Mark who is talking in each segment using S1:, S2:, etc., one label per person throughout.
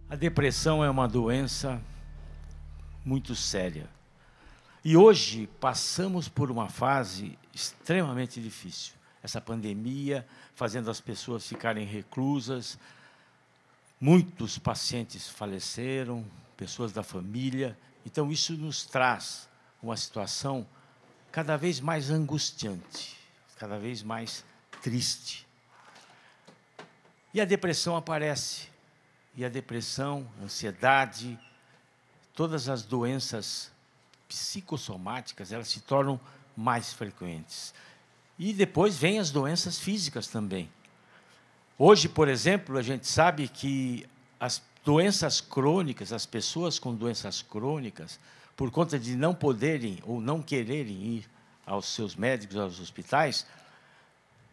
S1: A depressão é uma doença muito séria. E hoje passamos por uma fase extremamente difícil. Essa pandemia fazendo as pessoas ficarem reclusas. Muitos pacientes faleceram, pessoas da família. Então, isso nos traz uma situação cada vez mais angustiante, cada vez mais triste. E a depressão aparece. E a depressão, a ansiedade, todas as doenças psicossomáticas, elas se tornam mais frequentes. E depois vêm as doenças físicas também. Hoje, por exemplo, a gente sabe que as doenças crônicas, as pessoas com doenças crônicas, por conta de não poderem ou não quererem ir aos seus médicos, aos hospitais,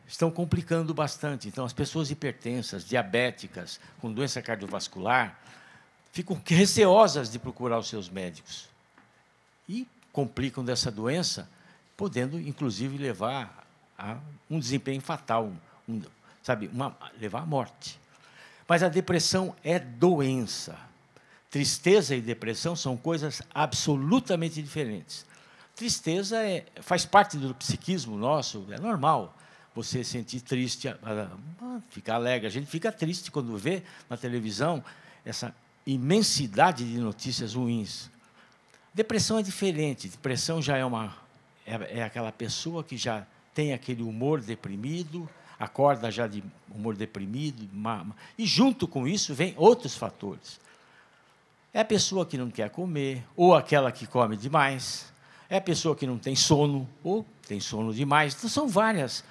S1: estão complicando bastante. Então, as pessoas hipertensas, diabéticas, com doença cardiovascular, ficam receosas de procurar os seus médicos. E complicam dessa doença, podendo, inclusive, levar a um desempenho fatal, levar à morte. Mas a depressão é doença. Tristeza e depressão são coisas absolutamente diferentes. Tristeza faz parte do psiquismo nosso, é normal. Você sentir triste, ficar alegre. A gente fica triste quando vê na televisão essa imensidade de notícias ruins. Depressão é diferente. Depressão já é aquela pessoa que já tem aquele humor deprimido, acorda já de humor deprimido, e junto com isso vem outros fatores. É a pessoa que não quer comer, ou aquela que come demais, é a pessoa que não tem sono, ou tem sono demais. Então, são várias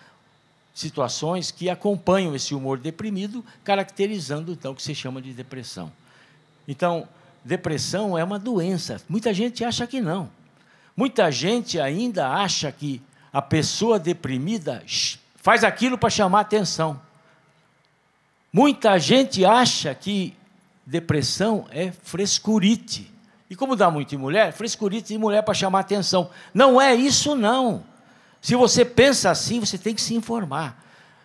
S1: situações que acompanham esse humor deprimido, caracterizando, então, o que se chama de depressão. Então, depressão é uma doença. Muita gente acha que não. Muita gente ainda acha que a pessoa deprimida faz aquilo para chamar atenção. Muita gente acha que depressão é frescurite. E como dá muito em mulher, frescurite de mulher para chamar atenção. Não é isso, não. Se você pensa assim, você tem que se informar.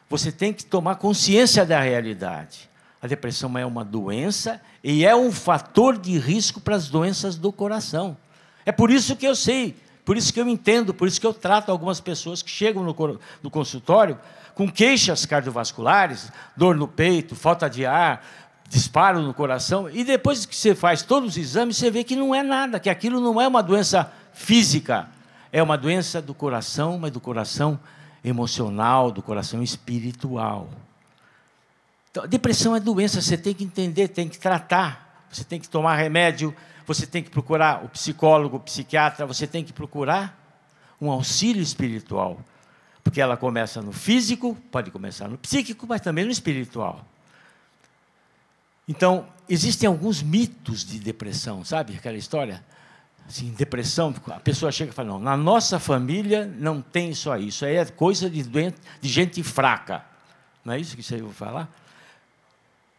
S1: Você tem que tomar consciência da realidade. A depressão é uma doença e é um fator de risco para as doenças do coração. É por isso que eu sei, por isso que eu entendo, por isso que eu trato algumas pessoas que chegam no consultório com queixas cardiovasculares, dor no peito, falta de ar, disparo no coração, e depois que você faz todos os exames, você vê que não é nada, que aquilo não é uma doença física, é uma doença do coração, mas do coração emocional, do coração espiritual. Então, a depressão é doença, você tem que entender, tem que tratar, você tem que tomar remédio, você tem que procurar o psicólogo, o psiquiatra, você tem que procurar um auxílio espiritual, porque ela começa no físico, pode começar no psíquico, mas também no espiritual. Então, existem alguns mitos de depressão, sabe aquela história? Assim, depressão, a pessoa chega e fala, não, na nossa família não tem isso aí é coisa de gente fraca. Não é isso que você vai falar?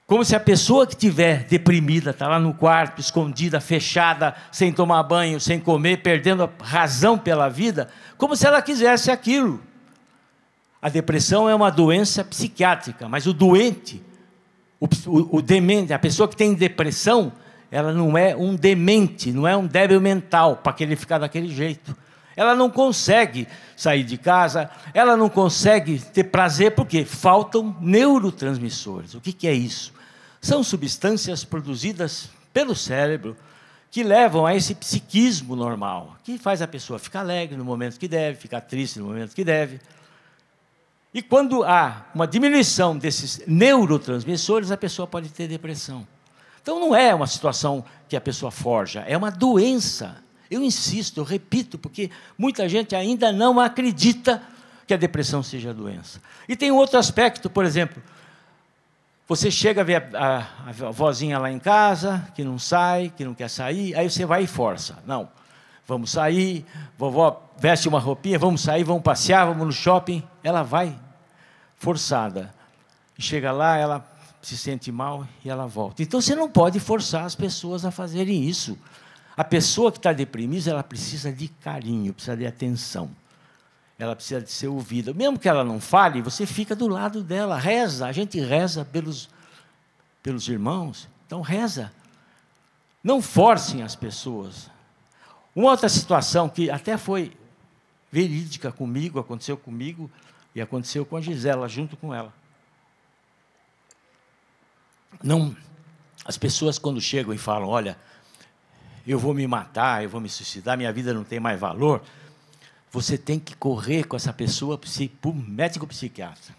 S1: Como se a pessoa que estiver deprimida, está lá no quarto, escondida, fechada, sem tomar banho, sem comer, perdendo a razão pela vida, como se ela quisesse aquilo. A depressão é uma doença psiquiátrica, mas o doente, o demente, a pessoa que tem depressão, ela não é um demente, não é um débil mental para que ele ficar daquele jeito. Ela não consegue sair de casa, ela não consegue ter prazer, porque faltam neurotransmissores. O que é isso? São substâncias produzidas pelo cérebro que levam a esse psiquismo normal, que faz a pessoa ficar alegre no momento que deve, ficar triste no momento que deve. E quando há uma diminuição desses neurotransmissores, a pessoa pode ter depressão. Então, não é uma situação que a pessoa forja, é uma doença. Eu insisto, eu repito, porque muita gente ainda não acredita que a depressão seja doença. E tem um outro aspecto, por exemplo, você chega a ver a vozinha lá em casa, que não sai, que não quer sair, aí você vai e força. Não, vamos sair, vovó veste uma roupinha, vamos sair, vamos passear, vamos no shopping. Ela vai forçada. E chega lá, ela se sente mal e ela volta. Então, você não pode forçar as pessoas a fazerem isso. A pessoa que está deprimida, ela precisa de carinho, precisa de atenção. ela precisa de ser ouvida. Mesmo que ela não fale, você fica do lado dela, reza. A gente reza pelos irmãos, então reza. Não forcem as pessoas. Uma outra situação que até foi verídica comigo, aconteceu comigo e aconteceu com a Gisela, junto com ela. Não, as pessoas quando chegam e falam, olha, eu vou me matar, eu vou me suicidar, minha vida não tem mais valor, você tem que correr com essa pessoa para o médico psiquiatra.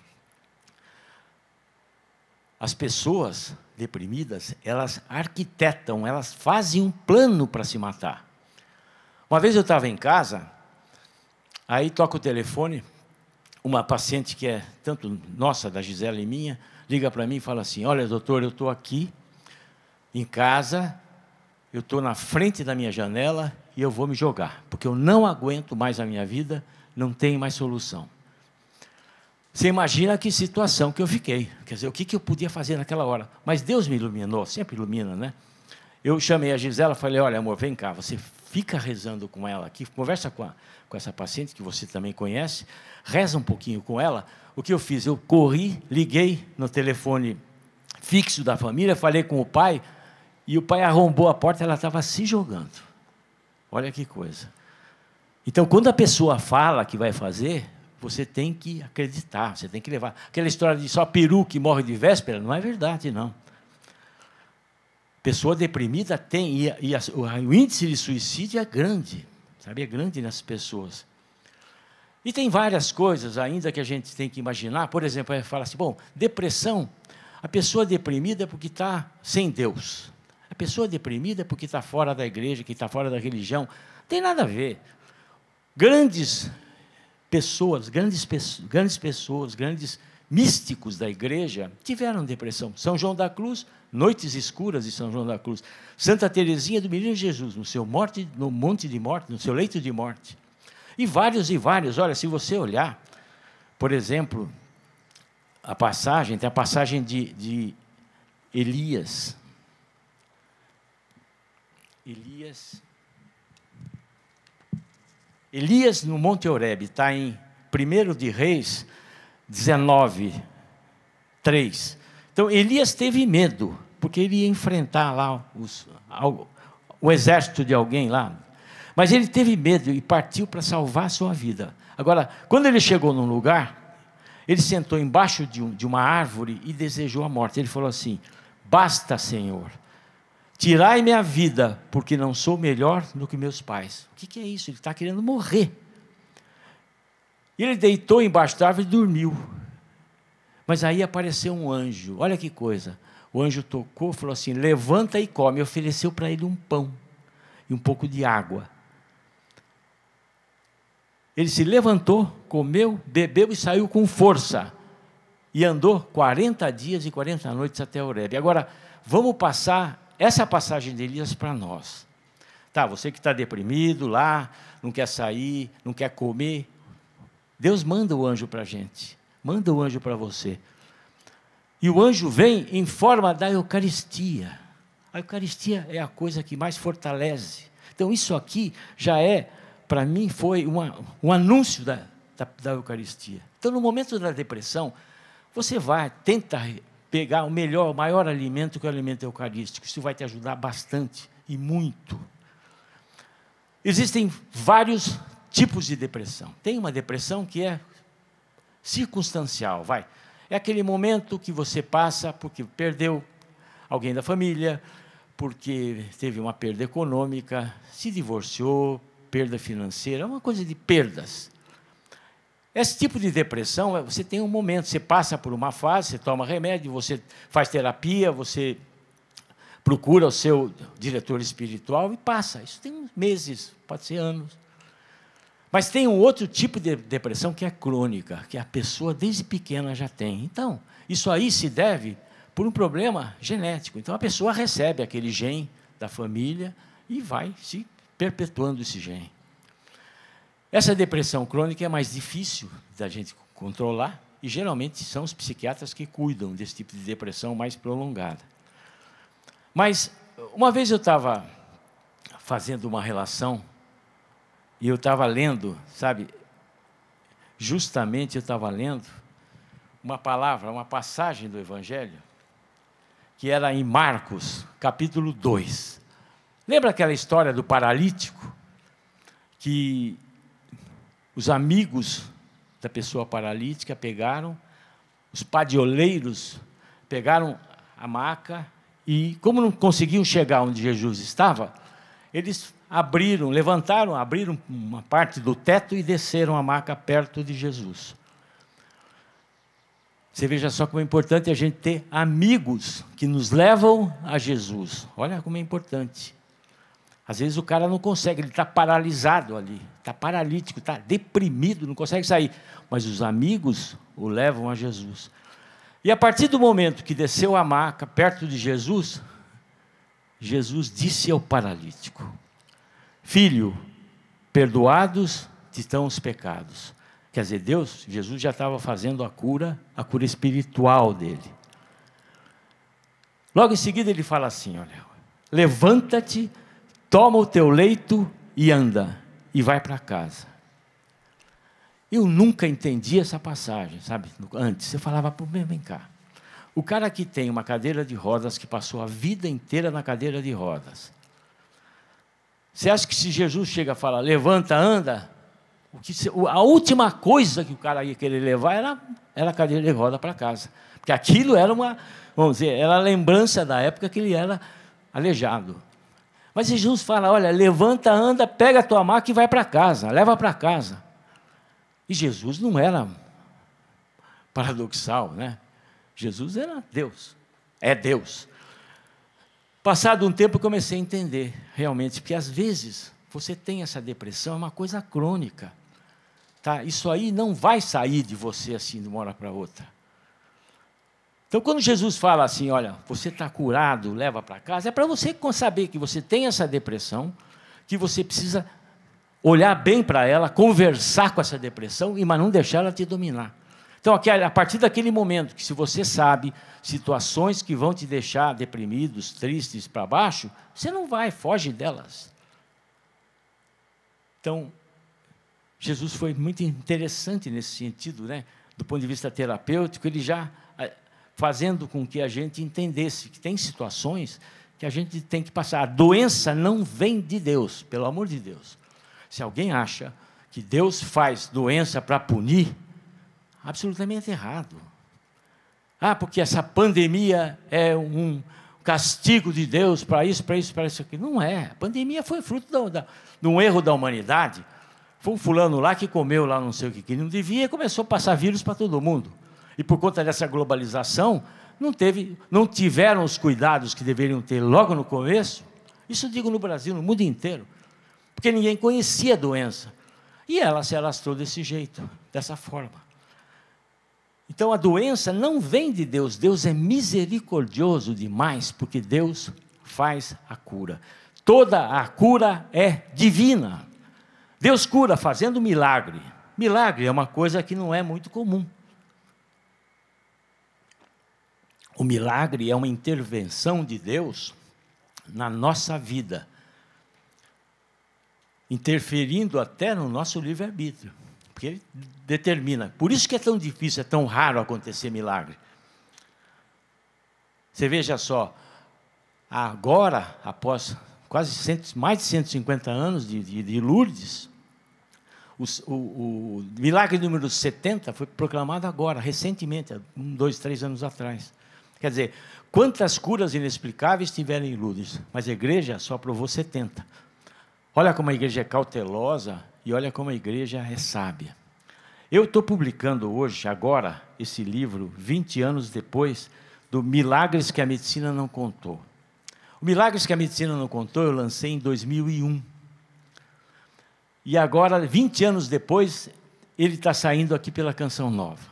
S1: As pessoas deprimidas, elas arquitetam, elas fazem um plano para se matar. Uma vez eu estava em casa, aí toca o telefone, uma paciente que é tanto nossa, da Gisela e minha, liga para mim e fala assim, olha, doutor, eu estou aqui em casa, eu estou na frente da minha janela e eu vou me jogar, porque eu não aguento mais a minha vida, não tem mais solução. Você imagina que situação que eu fiquei, quer dizer, o que eu podia fazer naquela hora? Mas Deus me iluminou, sempre ilumina, né? Eu chamei a Gisela, falei, olha, amor, vem cá, você fica rezando com ela aqui, conversa com essa paciente, que você também conhece, reza um pouquinho com ela. O que eu fiz? Eu corri, liguei no telefone fixo da família, falei com o pai, e o pai arrombou a porta, ela estava se jogando. Olha que coisa. Então, quando a pessoa fala que vai fazer, você tem que acreditar, você tem que levar. Aquela história de só peru que morre de véspera, não é verdade, não. Pessoa deprimida tem, o índice de suicídio é grande, sabe? É grande nessas pessoas. E tem várias coisas ainda que a gente tem que imaginar. Por exemplo, fala assim, bom, depressão, a pessoa deprimida é porque está sem Deus. A pessoa deprimida é porque está fora da igreja, que está fora da religião. Não tem nada a ver. Grandes pessoas, grandes místicos da igreja tiveram depressão. São João da Cruz, Noites Escuras de São João da Cruz. Santa Teresinha do Menino Jesus, no monte de morte, no seu leito de morte. E vários. Olha, se você olhar, por exemplo, tem a passagem de Elias. Elias no Monte Horebe, está em 1 de Reis 19, 3. Então, Elias teve medo, porque ele ia enfrentar lá o exército de alguém lá. Mas ele teve medo e partiu para salvar a sua vida. Agora, quando ele chegou num lugar, ele sentou embaixo de uma árvore e desejou a morte. Ele falou assim, basta, Senhor, tirai minha vida, porque não sou melhor do que meus pais. O que é isso? Ele está querendo morrer. Ele deitou embaixo da árvore e dormiu. Mas aí apareceu um anjo, olha que coisa. O anjo tocou, falou assim, levanta e come. E ofereceu para ele um pão e um pouco de água. Ele se levantou, comeu, bebeu e saiu com força. E andou 40 dias e 40 noites até Horebe. Agora, vamos passar essa passagem de Elias para nós. Tá, você que está deprimido lá, não quer sair, não quer comer, Deus manda o anjo para a gente. Manda o anjo para você. E o anjo vem em forma da Eucaristia. A Eucaristia é a coisa que mais fortalece. Então, isso aqui já para mim, foi um anúncio da Eucaristia. Então, no momento da depressão, você tenta pegar o maior alimento, que é o alimento eucarístico. Isso vai te ajudar bastante e muito. Existem vários tipos de depressão. Tem uma depressão que é circunstancial, é aquele momento que você passa porque perdeu alguém da família, porque teve uma perda econômica, se divorciou, perda financeira, é uma coisa de perdas. Esse tipo de depressão, você tem um momento, você passa por uma fase, você toma remédio, você faz terapia, você procura o seu diretor espiritual e passa. Isso tem meses, pode ser anos. Mas tem um outro tipo de depressão que é crônica, que a pessoa desde pequena já tem. Então, isso aí se deve por um problema genético. Então, a pessoa recebe aquele gene da família e vai se perpetuando esse gene. Essa depressão crônica é mais difícil da gente controlar e, geralmente, são os psiquiatras que cuidam desse tipo de depressão mais prolongada. Mas, uma vez eu estava fazendo uma relação e eu estava lendo, sabe, justamente eu estava lendo uma palavra, uma passagem do Evangelho, que era em Marcos, capítulo 2. Lembra aquela história do paralítico? Que os amigos da pessoa paralítica pegaram, os padioleiros pegaram a maca e, como não conseguiam chegar onde Jesus estava, eles abriram uma parte do teto e desceram a maca perto de Jesus. Você veja só como é importante a gente ter amigos que nos levam a Jesus. Olha como é importante. Às vezes o cara não consegue, ele está paralisado ali, está paralítico, está deprimido, não consegue sair. Mas os amigos o levam a Jesus. E a partir do momento que desceu a maca perto de Jesus, Jesus disse ao paralítico: filho, perdoados te estão os pecados. Quer dizer, Jesus já estava fazendo a cura espiritual dele. Logo em seguida ele fala assim, olha, levanta-te, toma o teu leito e anda, e vai para casa. Eu nunca entendi essa passagem, sabe? Antes, eu falava, vem cá. O cara que tem uma cadeira de rodas, que passou a vida inteira na cadeira de rodas, você acha que se Jesus chega e fala, levanta, anda, a última coisa que o cara ia querer levar era a cadeira de roda para casa. Porque aquilo era era a lembrança da época que ele era aleijado. Mas Jesus fala, olha, levanta, anda, pega a tua maca e vai para casa, leva para casa. E Jesus não era paradoxal, né? Jesus era Deus, é Deus. Passado um tempo eu comecei a entender, realmente, porque às vezes você tem essa depressão, é uma coisa crônica. Tá? Isso aí não vai sair de você assim de uma hora para outra. Então, quando Jesus fala assim, olha, você está curado, leva para casa, é para você saber que você tem essa depressão, que você precisa olhar bem para ela, conversar com essa depressão, mas não deixar ela te dominar. Então, a partir daquele momento que se você sabe situações que vão te deixar deprimidos, tristes, para baixo, você não vai, foge delas. Então, Jesus foi muito interessante nesse sentido, né? Do ponto de vista terapêutico, ele já fazendo com que a gente entendesse que tem situações que a gente tem que passar. A doença não vem de Deus, pelo amor de Deus. Se alguém acha que Deus faz doença para punir, absolutamente errado. Porque essa pandemia é um castigo de Deus para isso, para isso, para isso aqui. Não é. A pandemia foi fruto de um erro da humanidade. Foi um fulano lá que comeu lá não sei o que não devia e começou a passar vírus para todo mundo. E por conta dessa globalização, não tiveram os cuidados que deveriam ter logo no começo. Isso eu digo no Brasil, no mundo inteiro. Porque ninguém conhecia a doença. E ela se alastrou desse jeito, dessa forma. Então a doença não vem de Deus. Deus é misericordioso demais, porque Deus faz a cura. Toda a cura é divina. Deus cura fazendo milagre. Milagre é uma coisa que não é muito comum. O milagre é uma intervenção de Deus na nossa vida, interferindo até no nosso livre-arbítrio, porque Ele determina. Por isso que é tão difícil, é tão raro acontecer milagre. Você veja só, agora, após mais de 150 anos de Lourdes, o milagre número 70 foi proclamado agora, recentemente, 2, 3 anos atrás. Quer dizer, quantas curas inexplicáveis tiveram em Lourdes, mas a igreja só aprovou 70. Olha como a igreja é cautelosa e olha como a igreja é sábia. Eu estou publicando hoje, agora, esse livro, 20 anos depois, do Milagres que a Medicina Não Contou. O Milagres que a Medicina Não Contou, eu lancei em 2001. E agora, 20 anos depois, ele está saindo aqui pela Canção Nova.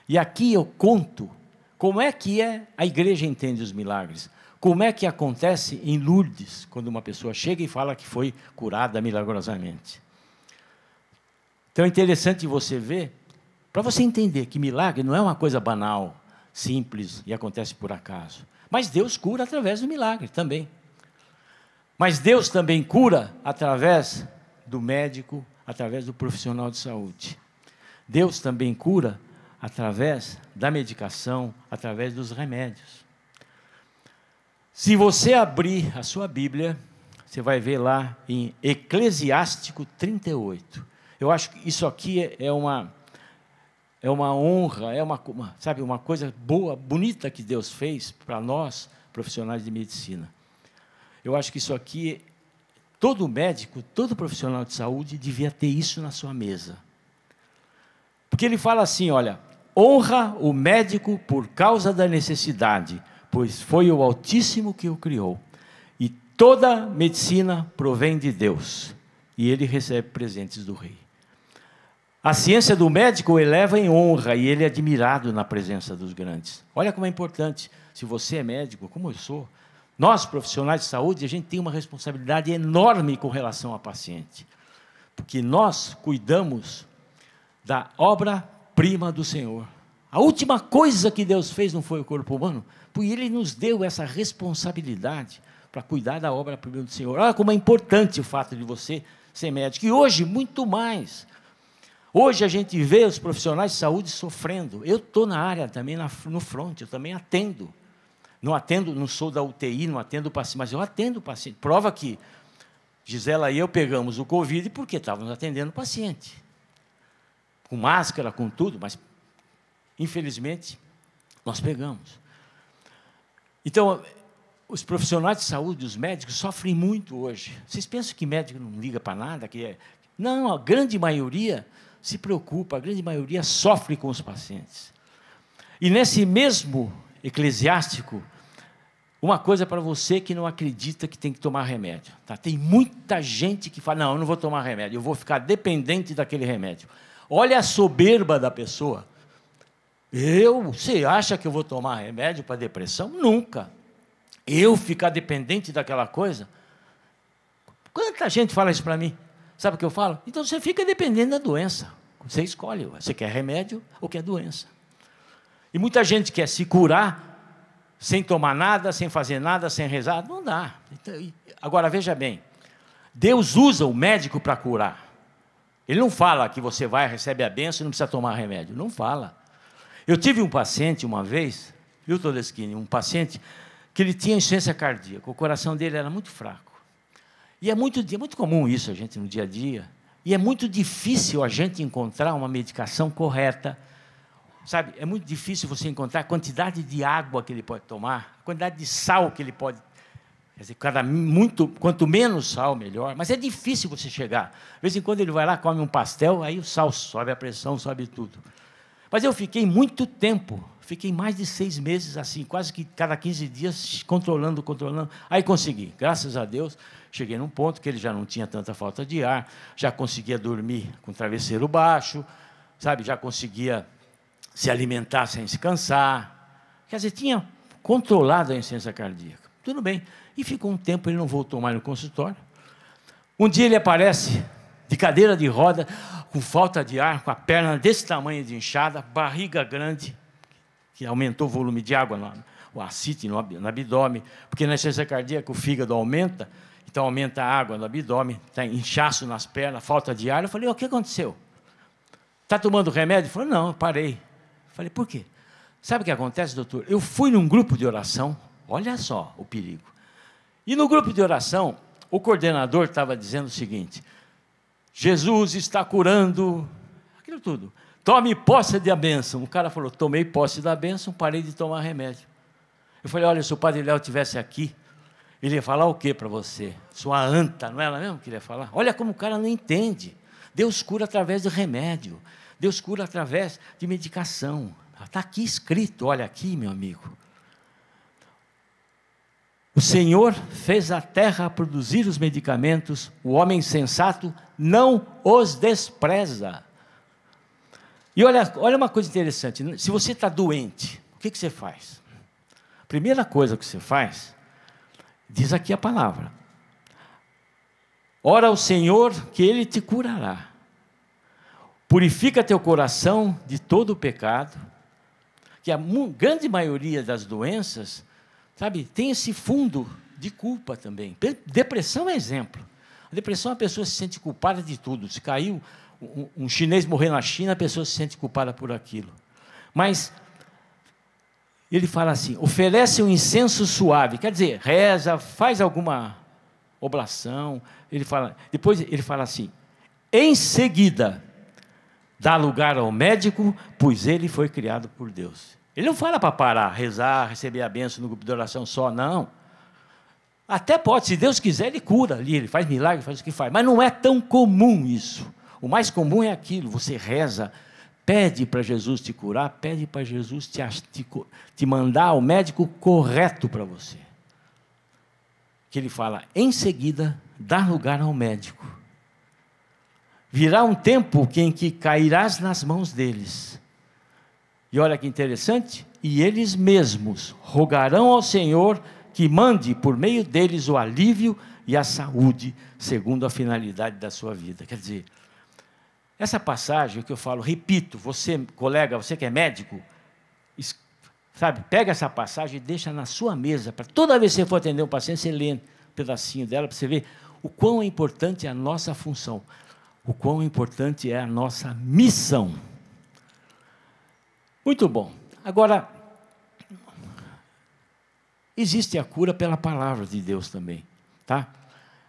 S1: E aqui eu conto como é que a igreja entende os milagres. Como é que acontece em Lourdes, quando uma pessoa chega e fala que foi curada milagrosamente. Então é interessante você ver, para você entender que milagre não é uma coisa banal, simples e acontece por acaso. Mas Deus cura através do milagre também. Mas Deus também cura através do médico, através do profissional de saúde. Deus também cura através da medicação, através dos remédios. Se você abrir a sua Bíblia, você vai ver lá em Eclesiástico 38. Eu acho que isso aqui é uma honra, sabe, uma coisa boa, bonita que Deus fez para nós, profissionais de medicina. Eu acho que isso aqui, todo médico, todo profissional de saúde devia ter isso na sua mesa. Porque ele fala assim, olha, honra o médico por causa da necessidade, pois foi o Altíssimo que o criou. E toda medicina provém de Deus, e ele recebe presentes do rei. A ciência do médico o eleva em honra, e ele é admirado na presença dos grandes. Olha como é importante, se você é médico, como eu sou, nós, profissionais de saúde, a gente tem uma responsabilidade enorme com relação ao paciente, porque nós cuidamos da obra-prima do Senhor. A última coisa que Deus fez não foi o corpo humano, porque Ele nos deu essa responsabilidade para cuidar da obra-prima do Senhor. Olha como é importante o fato de você ser médico, e hoje, muito mais. Hoje a gente vê os profissionais de saúde sofrendo. Eu estou na área também, no front, eu também atendo. Não atendo, não sou da UTI, não atendo o paciente, mas eu atendo o paciente. Prova que Gisela e eu pegamos o Covid porque estávamos atendendo o paciente. Com máscara, com tudo, mas, infelizmente, nós pegamos. Então, os profissionais de saúde, os médicos, sofrem muito hoje. Vocês pensam que médico não liga para nada? Não, a grande maioria se preocupa, a grande maioria sofre com os pacientes. E nesse mesmo Eclesiástico, uma coisa para você que não acredita que tem que tomar remédio. Tá? Tem muita gente que fala, não, eu não vou tomar remédio, eu vou ficar dependente daquele remédio. Olha a soberba da pessoa. Você acha que eu vou tomar remédio para depressão? Nunca. Eu ficar dependente daquela coisa? Quanta gente fala isso para mim? Sabe o que eu falo? Então você fica dependendo da doença. Você escolhe, você quer remédio ou quer doença. E muita gente quer se curar sem tomar nada, sem fazer nada, sem rezar. Não dá. Agora, veja bem. Deus usa o médico para curar. Ele não fala que você vai, recebe a bênção e não precisa tomar remédio. Não fala. Eu tive um paciente uma vez, viu, Todeschini? Um paciente que ele tinha insuficiência cardíaca. O coração dele era muito fraco. E é muito comum isso, a gente, no dia a dia. E é muito difícil a gente encontrar uma medicação correta. Sabe, é muito difícil você encontrar a quantidade de água que ele pode tomar, a quantidade de sal que ele pode... Quer dizer, quanto menos sal, melhor. Mas é difícil você chegar. De vez em quando ele vai lá, come um pastel, aí o sal sobe, a pressão sobe tudo. Mas eu fiquei muito tempo, fiquei mais de 6 meses assim, quase que cada 15 dias, controlando. Aí consegui, graças a Deus, cheguei num ponto que ele já não tinha tanta falta de ar, já conseguia dormir com o travesseiro baixo, sabe, já conseguia se alimentar sem se cansar. Quer dizer, tinha controlado a insuficiência cardíaca. Tudo bem. E ficou um tempo, ele não voltou mais no consultório. Um dia ele aparece de cadeira de roda, com falta de ar, com a perna desse tamanho de inchada, barriga grande, que aumentou o volume de água, o ascite no abdômen, porque na insuficiência cardíaca o fígado aumenta, então aumenta a água no abdômen, tá inchaço nas pernas, falta de ar. Eu falei, o que aconteceu? Está tomando remédio? Ele falou, não, eu parei. Eu falei, por quê? Sabe o que acontece, doutor? Eu fui num grupo de oração, olha só o perigo. E no grupo de oração, o coordenador estava dizendo o seguinte, Jesus está curando, aquilo tudo. Tome posse da bênção. O cara falou, tomei posse da bênção, parei de tomar remédio. Eu falei, olha, se o Padre Léo estivesse aqui, ele ia falar o quê para você? Sua anta, não é ela mesmo que ele ia falar? Olha como o cara não entende. Deus cura através do remédio. Deus cura através de medicação. Está aqui escrito, olha aqui, meu amigo. O Senhor fez a terra produzir os medicamentos, o homem sensato não os despreza. E olha uma coisa interessante, se você está doente, o que você faz? A primeira coisa que você faz, diz aqui a palavra, ora ao Senhor que Ele te curará, purifica teu coração de todo o pecado, que a grande maioria das doenças, sabe, tem esse fundo de culpa também. Depressão é exemplo. A depressão, a pessoa se sente culpada de tudo. Se caiu um chinês morrer na China, a pessoa se sente culpada por aquilo. Mas ele fala assim, oferece um incenso suave, quer dizer, reza, faz alguma oblação. Depois ele fala assim, em seguida, dá lugar ao médico, pois ele foi criado por Deus. Ele não fala para parar, rezar, receber a bênção no grupo de oração só, não. Até pode, se Deus quiser, ele cura ali, ele faz milagre, faz o que faz, mas não é tão comum isso. O mais comum é aquilo, você reza, pede para Jesus te curar, pede para Jesus te mandar o médico correto para você. Que ele fala, em seguida, dá lugar ao médico. Virá um tempo em que cairás nas mãos deles. E olha que interessante, e eles mesmos rogarão ao Senhor que mande por meio deles o alívio e a saúde, segundo a finalidade da sua vida. Quer dizer, essa passagem que eu falo, repito, você, colega, você que é médico, sabe, pega essa passagem e deixa na sua mesa, para toda vez que você for atender um paciente, você lê um pedacinho dela, para você ver o quão importante é a nossa função, o quão importante é a nossa missão. Muito bom. Agora, existe a cura pela palavra de Deus também, tá?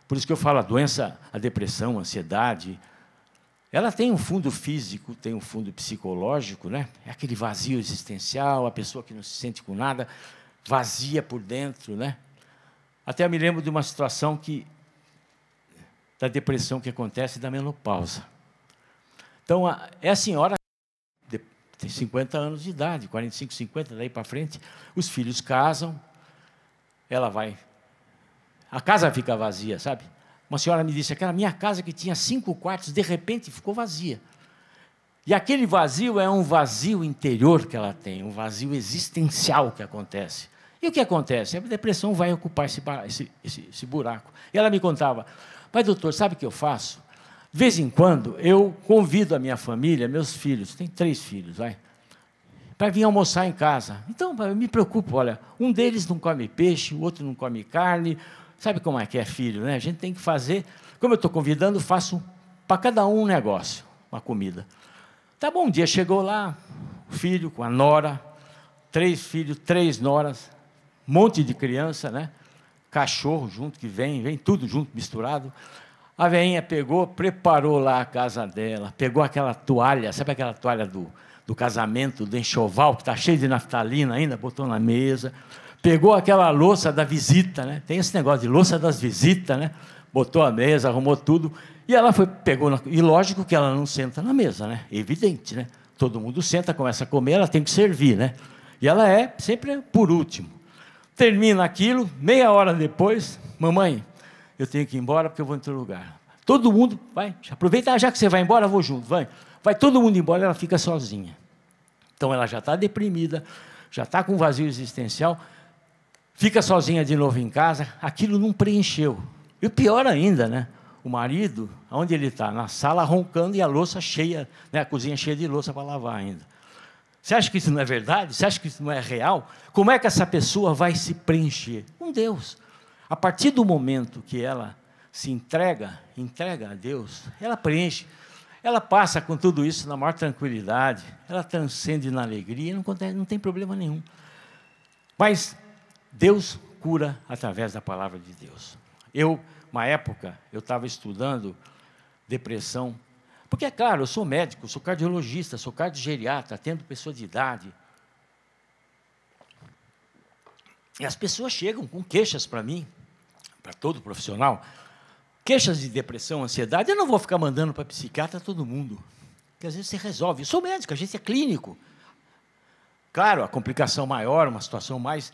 S1: Por isso que eu falo, a doença, a depressão, a ansiedade, ela tem um fundo físico, tem um fundo psicológico, né? É aquele vazio existencial, a pessoa que não se sente com nada, vazia por dentro, né? Até eu me lembro de uma situação da depressão que acontece da menopausa. Então, é a senhora tem 50 anos de idade, 45, 50, daí para frente, os filhos casam, ela vai, a casa fica vazia, sabe? Uma senhora me disse, aquela minha casa que tinha 5 quartos, de repente ficou vazia. E aquele vazio é um vazio interior que ela tem, um vazio existencial que acontece. E o que acontece? A depressão vai ocupar esse buraco. E ela me contava, mas doutor, sabe o que eu faço? De vez em quando, eu convido a minha família, meus filhos, tem 3 filhos, para vir almoçar em casa. Então, eu me preocupo, olha, um deles não come peixe, o outro não come carne. Sabe como é que é filho, né? A gente tem que fazer, como eu estou convidando, faço para cada um negócio, uma comida. Tá bom, um dia chegou lá, o filho com a nora, 3 filhos, 3 noras, um monte de criança, né? Cachorro junto, que vem tudo junto, misturado. A veinha pegou, preparou lá a casa dela, pegou aquela toalha, sabe aquela toalha do casamento, do enxoval, que está cheio de naftalina ainda, botou na mesa, pegou aquela louça da visita, né? Tem esse negócio de louça das visitas, né? Botou a mesa, arrumou tudo, e ela e lógico que ela não senta na mesa, né? Evidente, né? Todo mundo senta, começa a comer, ela tem que servir, né? E ela é sempre por último. Termina aquilo, meia hora depois, mamãe, eu tenho que ir embora porque eu vou em outro lugar. Todo mundo vai, aproveita, já que você vai embora, eu vou junto, vai todo mundo embora, ela fica sozinha. Então ela já está deprimida, já está com vazio existencial, fica sozinha de novo em casa, aquilo não preencheu. E o pior ainda, né? O marido, onde ele está? Na sala roncando e a louça cheia, né? A cozinha cheia de louça para lavar ainda. Você acha que isso não é verdade? Você acha que isso não é real? Como é que essa pessoa vai se preencher? Com Deus. A partir do momento que ela se entrega a Deus, ela preenche. Ela passa com tudo isso na maior tranquilidade, ela transcende na alegria, não tem problema nenhum. Mas Deus cura através da palavra de Deus. Uma época, eu estava estudando depressão, porque, é claro, eu sou médico, sou cardiologista, sou cardiogeriatra, atendo pessoa de idade. E as pessoas chegam com queixas para mim, para todo profissional, queixas de depressão, ansiedade, eu não vou ficar mandando para psiquiatra todo mundo, porque às vezes você resolve. Eu sou médico, a gente é clínico. Claro, a complicação maior, uma situação mais,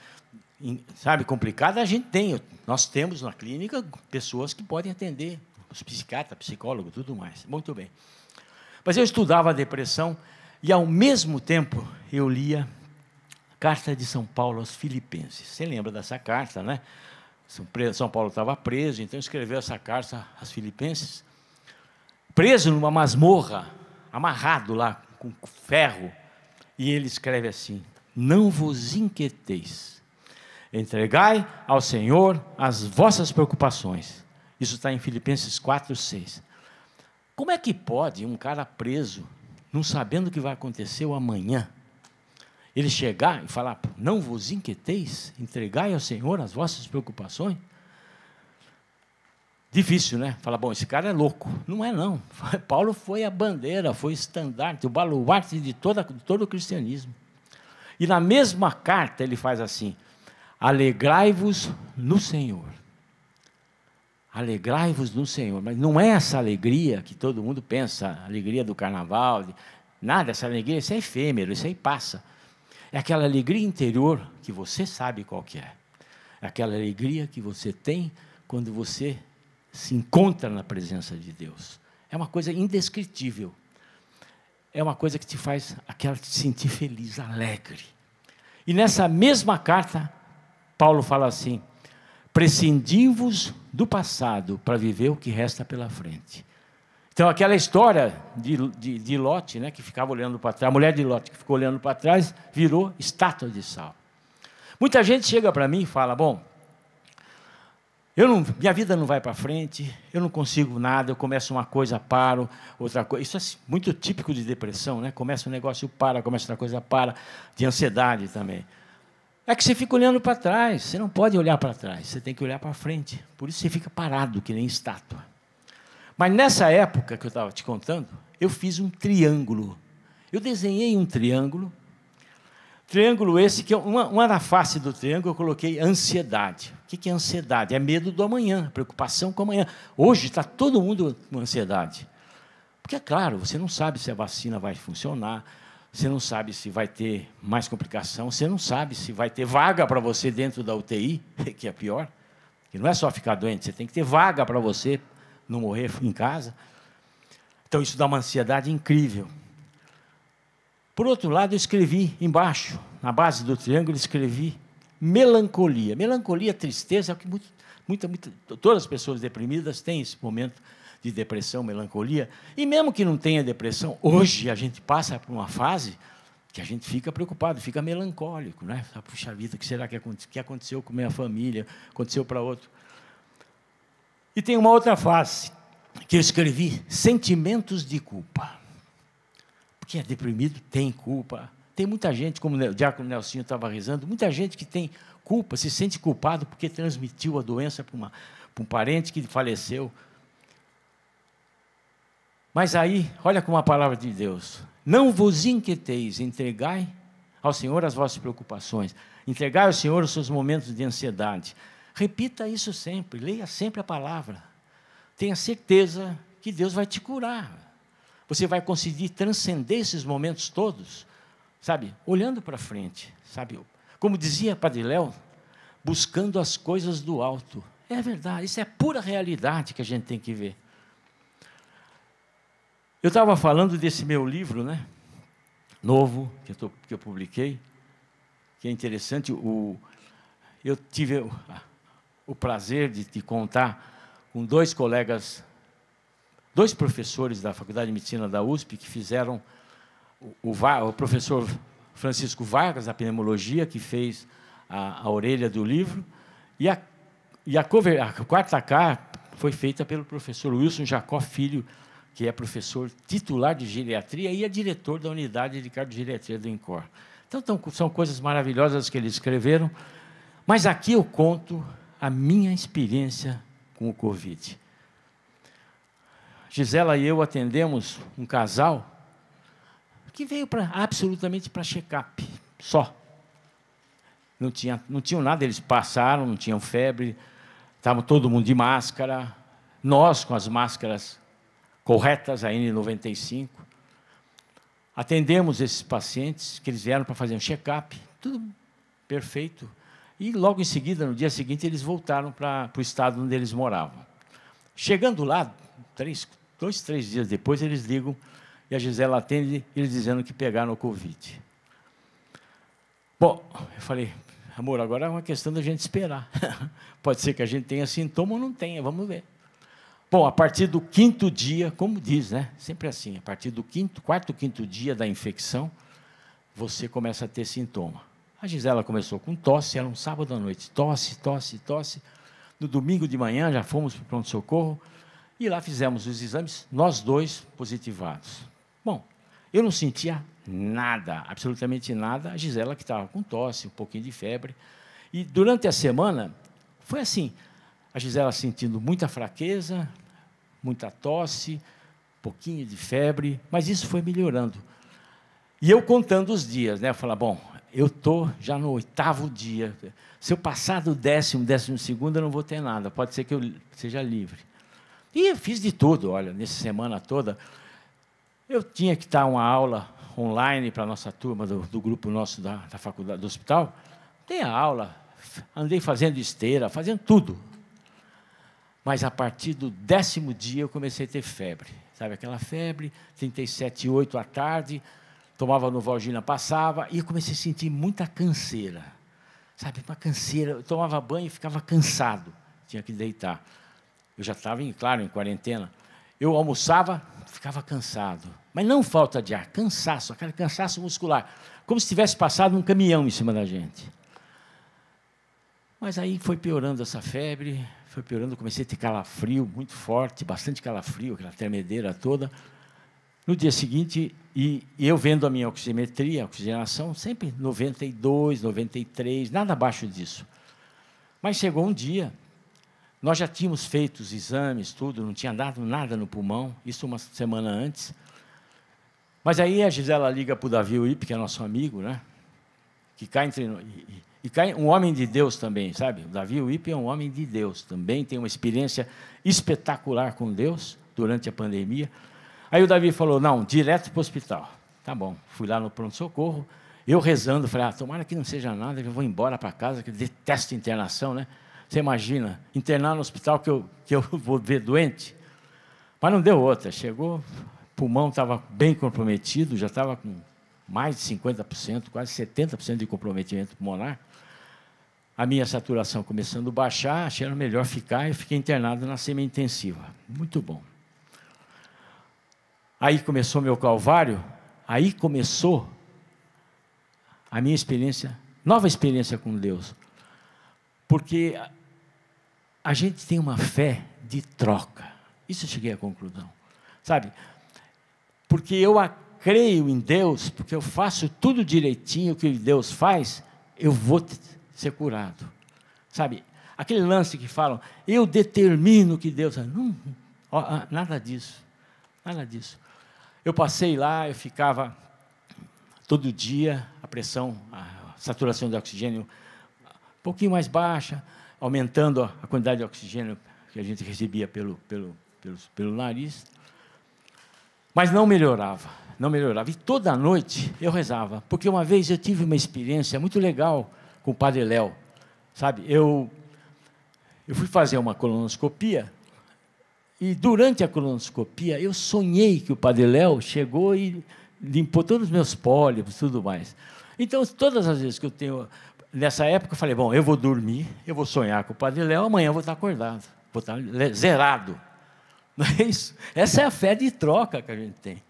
S1: sabe, complicada, a gente tem. Nós temos na clínica pessoas que podem atender, os psiquiatras, psicólogos, tudo mais. Muito bem. Mas eu estudava a depressão e, ao mesmo tempo, eu lia a Carta de São Paulo aos Filipenses. Você lembra dessa carta, né? São Paulo estava preso, então escreveu essa carta aos Filipenses, preso numa masmorra, amarrado lá com ferro, e ele escreve assim: não vos inquieteis, entregai ao Senhor as vossas preocupações. Isso está em Filipenses 4, 6. Como é que pode um cara preso, não sabendo o que vai acontecer o amanhã, ele chegar e falar, não vos inquieteis, entregai ao Senhor as vossas preocupações? Difícil, né? Fala, bom, esse cara é louco. Não é, não. Paulo foi a bandeira, foi o estandarte, o baluarte de todo o cristianismo. E na mesma carta ele faz assim, alegrai-vos no Senhor. Alegrai-vos no Senhor. Mas não é essa alegria que todo mundo pensa, a alegria do carnaval, nada, essa alegria, isso é efêmero, isso aí passa. É aquela alegria interior que você sabe qual que é. É aquela alegria que você tem quando você se encontra na presença de Deus. É uma coisa indescritível. É uma coisa que te faz te sentir feliz, alegre. E nessa mesma carta, Paulo fala assim, prescindi-vos do passado para viver o que resta pela frente. Então, aquela história de Lote, né, que ficava olhando para trás, a mulher de Lote que ficou olhando para trás, virou estátua de sal. Muita gente chega para mim e fala, bom, minha vida não vai para frente, eu não consigo nada, eu começo uma coisa, paro, outra coisa. Isso é muito típico de depressão, né? Começa um negócio, para, começa outra coisa, para, de ansiedade também. É que você fica olhando para trás, você não pode olhar para trás, você tem que olhar para frente. Por isso você fica parado, que nem estátua. Mas nessa época que eu estava te contando, eu fiz um triângulo. Eu desenhei um triângulo. Triângulo esse, que uma na face do triângulo eu coloquei ansiedade. O que é ansiedade? É medo do amanhã, preocupação com o amanhã. Hoje está todo mundo com ansiedade. Porque, é claro, você não sabe se a vacina vai funcionar, você não sabe se vai ter mais complicação, você não sabe se vai ter vaga para você dentro da UTI, que é pior. Que não é só ficar doente, você tem que ter vaga para você não morrer em casa. Então, isso dá uma ansiedade incrível. Por outro lado, eu escrevi embaixo, na base do triângulo, escrevi melancolia. Melancolia, tristeza, é o que todas as pessoas deprimidas têm esse momento de depressão, melancolia. E mesmo que não tenha depressão, hoje a gente passa por uma fase que a gente fica preocupado, fica melancólico, né? Puxa vida, o que será que aconteceu com minha família, aconteceu para outro? E tem uma outra fase, que eu escrevi, sentimentos de culpa. Porque é deprimido, tem culpa. Tem muita gente, como o diácono Nelsinho estava rezando, muita gente que tem culpa, se sente culpado porque transmitiu a doença para um parente que faleceu. Mas aí, olha como a palavra de Deus, não vos inquieteis, entregai ao Senhor as vossas preocupações, entregai ao Senhor os seus momentos de ansiedade. Repita isso sempre, leia sempre a palavra. Tenha certeza que Deus vai te curar. Você vai conseguir transcender esses momentos todos, sabe? Olhando para frente, sabe? Como dizia Padre Léo, buscando as coisas do alto. É verdade, isso é pura realidade que a gente tem que ver. Eu estava falando desse meu livro, né? Novo, que eu publiquei, que é interessante. Eu tive o prazer de contar com dois colegas, dois professores da Faculdade de Medicina da USP, que fizeram o professor Francisco Vargas, da pneumologia, que fez a orelha do livro, e a quarta capa foi feita pelo professor Wilson Jacó Filho, que é professor titular de geriatria e é diretor da unidade de cardiogeriatria do INCOR. Então, são coisas maravilhosas que eles escreveram, mas aqui eu conto a minha experiência com o Covid. Gisela e eu atendemos um casal que veio absolutamente para check-up, só. Não tinham nada, eles passaram, não tinham febre, estavam todo mundo de máscara, nós com as máscaras corretas, a N95. Atendemos esses pacientes, que eles vieram para fazer um check-up, tudo perfeito. E logo em seguida, no dia seguinte, eles voltaram para o estado onde eles moravam. Chegando lá, 2, 3 dias depois, eles ligam, e a Gisela atende, eles dizendo que pegaram o Covid. Bom, eu falei, amor, agora é uma questão da gente esperar. Pode ser que a gente tenha sintoma ou não tenha, vamos ver. Bom, a partir do 5º dia, como diz, né? Sempre assim, a partir do 4º, 5º dia da infecção, você começa a ter sintoma. A Gisela começou com tosse, era um sábado à noite, tosse. No domingo de manhã, já fomos para o pronto-socorro, E lá fizemos os exames, nós dois positivados. Bom, eu não sentia nada, absolutamente nada. A Gisela, que estava com tosse, um pouquinho de febre. E durante a semana, foi assim, a Gisela sentindo muita fraqueza, muita tosse, um pouquinho de febre, mas isso foi melhorando. E eu contando os dias, né? Eu falava, bom, eu estou já no 8º dia. Se eu passar do 12º, eu não vou ter nada. Pode ser que eu seja livre. E eu fiz de tudo, olha, nessa semana toda. Eu tinha que dar uma aula online para a nossa turma, do grupo nosso da faculdade, do hospital. Dei a aula, andei fazendo esteira, fazendo tudo. Mas, a partir do 10º dia, eu comecei a ter febre. Sabe, aquela febre, 37,8 à tarde, tomava Novalgina, passava, e eu comecei a sentir muita canseira. Sabe, uma canseira. Eu tomava banho e ficava cansado, tinha que deitar. Eu já estava, claro, em quarentena. Eu almoçava, ficava cansado. Mas não falta de ar, cansaço, aquele cansaço muscular. Como se tivesse passado um caminhão em cima da gente. Mas aí foi piorando essa febre, foi piorando, comecei a ter calafrio muito forte, bastante calafrio, aquela tremedeira toda. No dia seguinte, e eu vendo a minha oximetria, a oxigenação, sempre 92, 93, nada abaixo disso. Mas chegou um dia, nós já tínhamos feito os exames, tudo, não tinha dado nada no pulmão, isso uma semana antes. Mas aí a Gisela liga para o Davi Uip, que é nosso amigo, né? Que cá entre nós. E cai um homem de Deus também, sabe? O Davi Uip é um homem de Deus também, tem uma experiência espetacular com Deus durante a pandemia. Aí o Davi falou, não, direto para o hospital. Tá bom, fui lá no pronto-socorro, eu rezando, falei, tomara que não seja nada, eu vou embora para casa, que eu detesto internação, né? Você imagina, internar no hospital que eu vou ver doente? Mas não deu outra, chegou, o pulmão estava bem comprometido, já estava com mais de 50%, quase 70% de comprometimento pulmonar. A minha saturação começando a baixar, achei melhor ficar e fiquei internado na semi-intensiva. Muito bom. Aí começou meu calvário, aí começou a minha experiência, nova experiência com Deus. Porque a gente tem uma fé de troca. Isso eu cheguei à conclusão. Sabe? Porque eu creio em Deus, porque eu faço tudo direitinho que Deus faz, eu vou ser curado. Sabe? Aquele lance que falam, eu determino que Deus... Não, nada disso. Nada disso. Eu passei lá, eu ficava todo dia, a pressão, a saturação de oxigênio um pouquinho mais baixa, aumentando a quantidade de oxigênio que a gente recebia pelo nariz. Mas não melhorava, não melhorava. E toda noite eu rezava, porque uma vez eu tive uma experiência muito legal com o Padre Léo. Sabe, eu fui fazer uma colonoscopia, e durante a colonoscopia eu sonhei que o Padre Léo chegou e limpou todos os meus pólipos e tudo mais. Então, todas as vezes que eu tenho... Nessa época, eu falei, bom, eu vou dormir, eu vou sonhar com o Padre Léo, amanhã eu vou estar acordado, vou estar zerado. Não é isso? Essa é a fé de troca que a gente tem.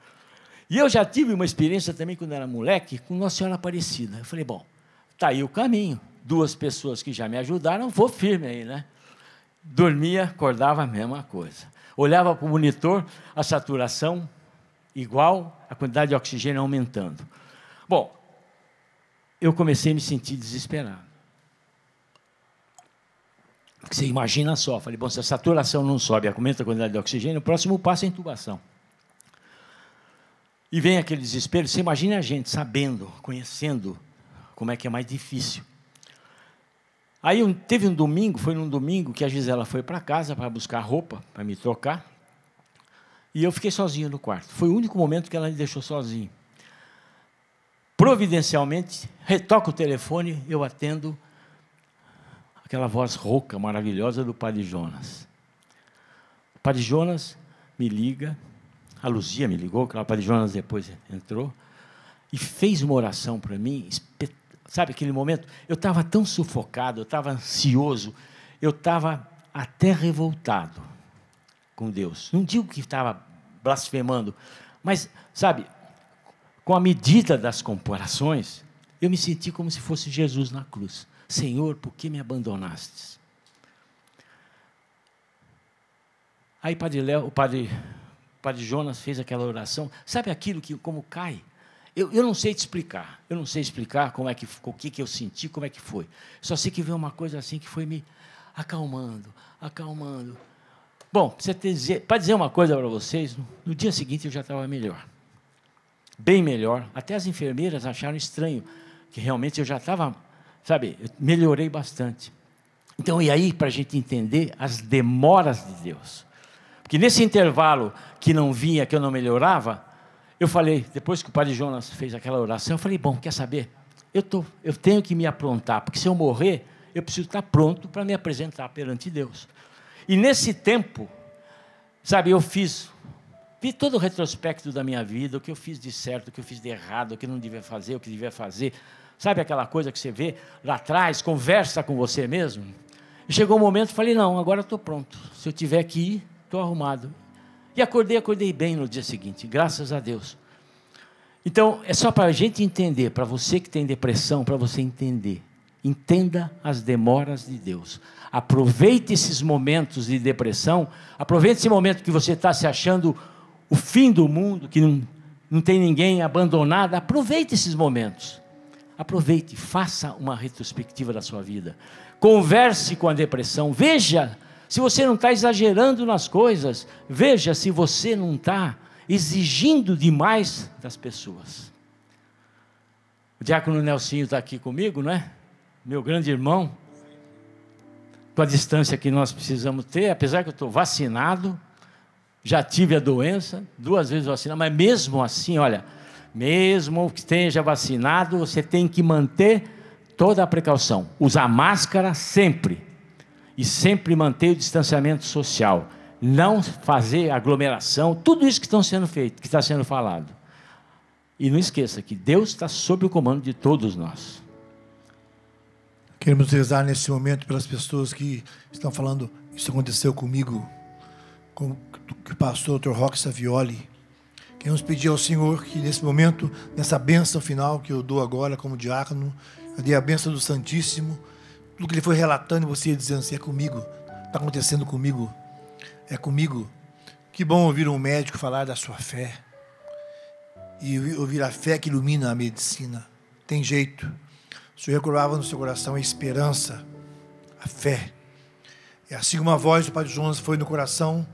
S1: E eu já tive uma experiência também, quando era moleque, com Nossa Senhora Aparecida. Eu falei, bom, está aí o caminho. 2 pessoas que já me ajudaram, vou firme aí, né? Dormia, acordava, a mesma coisa. Olhava para o monitor, a saturação igual, a quantidade de oxigênio aumentando. Bom, eu comecei a me sentir desesperado. Porque você imagina só, falei, bom, se a saturação não sobe, aumenta a quantidade de oxigênio, o próximo passo é a intubação. E vem aquele desespero, você imagina a gente sabendo, conhecendo como é que é mais difícil. Aí teve um domingo, foi num domingo que a Gisela foi para casa para buscar roupa, para me trocar, e eu fiquei sozinho no quarto. Foi o único momento que ela me deixou sozinho. Providencialmente, retoco o telefone, eu atendo aquela voz rouca, maravilhosa do Padre Jonas. O Padre Jonas me liga, a Luzia me ligou, que o Padre Jonas depois entrou, e fez uma oração para mim, sabe aquele momento? Eu estava tão sufocado, eu estava ansioso, eu estava até revoltado com Deus. Não digo que estava blasfemando, mas, sabe, com a medida das comparações, eu me senti como se fosse Jesus na cruz. Senhor, por que me abandonastes? Aí o padre Jonas fez aquela oração. Sabe aquilo que como cai? Eu não sei te explicar. Eu não sei explicar como é que ficou, o que eu senti, como é que foi. Só sei que veio uma coisa assim que foi me acalmando. Bom, para dizer uma coisa para vocês, no dia seguinte eu já estava melhor. Bem melhor. Até as enfermeiras acharam estranho, que realmente eu já estava, sabe, eu melhorei bastante. Então, e aí, para a gente entender as demoras de Deus. Porque nesse intervalo que não vinha, que eu não melhorava, eu falei, depois que o padre Jonas fez aquela oração, eu falei, bom, quer saber? Eu tenho que me aprontar, porque se eu morrer, eu preciso estar pronto para me apresentar perante Deus. E nesse tempo, sabe, eu vi todo o retrospecto da minha vida, o que eu fiz de certo, o que eu fiz de errado, o que não devia fazer, o que devia fazer. Sabe aquela coisa que você vê lá atrás, conversa com você mesmo? E chegou um momento, falei, não, agora estou pronto. Se eu tiver que ir, estou arrumado. E acordei bem no dia seguinte, graças a Deus. Então, é só para a gente entender, para você que tem depressão, para você entender. Entenda as demoras de Deus. Aproveite esses momentos de depressão, aproveite esse momento que você está se achando o fim do mundo, que não tem ninguém, abandonado. Aproveite esses momentos. Aproveite, faça uma retrospectiva da sua vida. Converse com a depressão, veja se você não está exagerando nas coisas, veja se você não está exigindo demais das pessoas. O diácono Nelsinho está aqui comigo, não é? Meu grande irmão, com a distância que nós precisamos ter, apesar que eu estou vacinado, já tive a doença, 2 vezes vacinado, mas mesmo assim, olha, mesmo que esteja vacinado, você tem que manter toda a precaução, usar máscara sempre, e sempre manter o distanciamento social, não fazer aglomeração, tudo isso que está sendo feito, que está sendo falado. E não esqueça que Deus está sob o comando de todos nós.
S2: Queremos rezar nesse momento pelas pessoas que estão falando, isso aconteceu comigo, com o que passou o Dr. Roque Savioli. Queremos pedir ao Senhor que nesse momento, nessa bênção final que eu dou agora como diácono, eu dei a bênção do Santíssimo, tudo que ele foi relatando, você ia dizendo assim, é comigo, está acontecendo comigo, é comigo. Que bom ouvir um médico falar da sua fé, e ouvir a fé que ilumina a medicina. Tem jeito. O Senhor recordava no seu coração a esperança, a fé. É assim como a voz do Padre Jonas foi no coração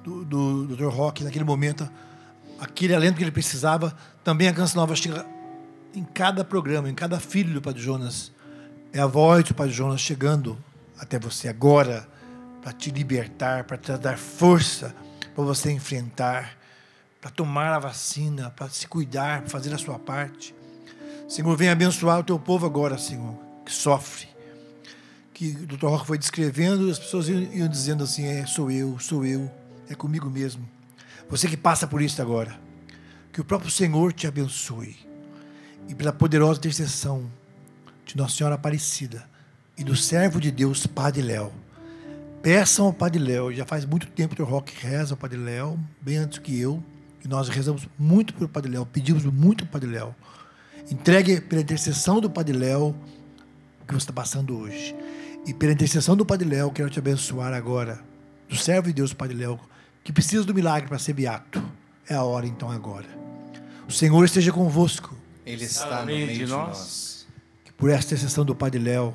S2: do Dr. Roque, naquele momento, aquele alento que ele precisava, também a Canção Nova chega em cada programa, em cada filho do Padre Jonas. É a voz do Padre Jonas chegando até você agora, para te libertar, para te dar força, para você enfrentar, para tomar a vacina, para se cuidar, para fazer a sua parte. Senhor, vem abençoar o teu povo agora, Senhor, que sofre. Que o Dr. Roque foi descrevendo, e as pessoas iam dizendo assim, sou eu, é comigo mesmo. Você que passa por isso agora, que o próprio Senhor te abençoe. E pela poderosa intercessão de Nossa Senhora Aparecida e do servo de Deus, Padre Léo. Peçam ao Padre Léo, já faz muito tempo que o Roque reza ao Padre Léo, bem antes que eu, e nós rezamos muito pelo Padre Léo, pedimos muito ao Padre Léo. Entregue pela intercessão do Padre Léo o que você está passando hoje. E pela intercessão do Padre Léo, quero te abençoar agora, do servo de Deus, Padre Léo, que precisa do milagre para ser beato. É a hora então agora. O Senhor esteja convosco.
S3: Ele está no meio de nós.
S2: Que por esta intercessão do Padre Léo,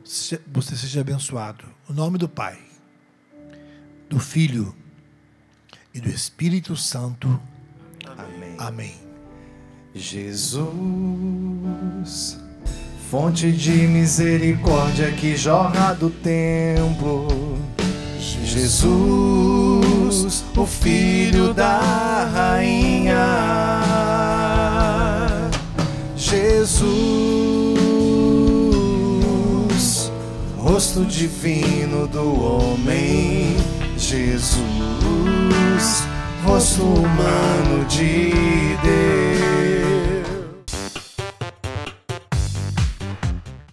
S2: você seja abençoado. No nome do Pai, do Filho e do Espírito Santo.
S3: Amém.
S2: Amém.
S3: Jesus, fonte de misericórdia que jorra do templo. Jesus, o Filho da Rainha. Jesus, rosto divino do homem. Jesus, rosto humano de